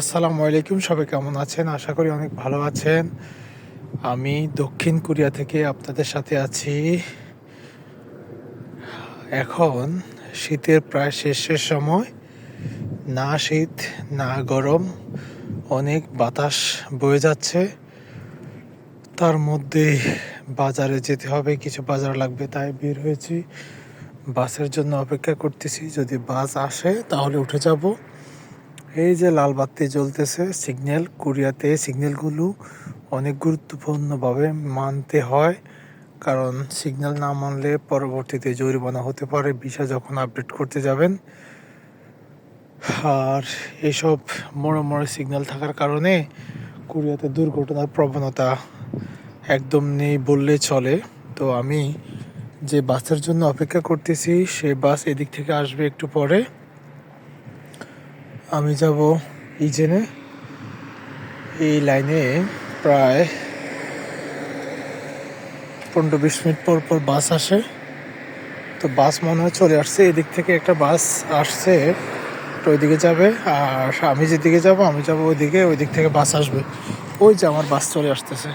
আসসালামু আলাইকুম, সবাই কেমন আছেন? আশা করি অনেক ভালো আছেন। আমি দক্ষিণ কোরিয়া থেকে আপনাদের সাথে আছি। এখন শীতের প্রায় শেষের সময়। না শীত না গরম, অনেক বাতাস বয়ে যাচ্ছে। তার মধ্যে বাজারে যেতে হবে, কিছু বাজার লাগবে, তাই বের হয়েছি। বাসের জন্য অপেক্ষা করতেছি, যদি বাস আসে তাহলে উঠে যাব। এই যে লাল বাতি জ্বলতেছে, সিগন্যাল। কোরিয়াতে সিগন্যালগুলো অনেক গুরুত্বপূর্ণভাবে মানতে হয়, কারণ সিগন্যাল না মানলে পরবর্তীতে জরিমানা হতে পারে ভিসা যখন আপডেট করতে যাবেন। আর এসব মোড়ে মোড়ে সিগন্যাল থাকার কারণে কোরিয়াতে দুর্ঘটনার প্রবণতা একদম নেই বললেই চলে। তো আমি যে বাসের জন্য অপেক্ষা করতেছি, সে বাস এদিক থেকে আসবে একটু পরে। আমি যাব ইজেনে। এই লাইনে প্রায় 15-20 মিনিট পর পর বাস আসে। তো বাস মনে হয় চলে আসছে, এদিক থেকে একটা বাস আসছে, তো ওইদিকে যাবে। আর আমি যেদিকে যাব, আমি যাব ওইদিকে, ওই দিক থেকে বাস আসবে। ওই যে আমার বাস চলে আসতেছে।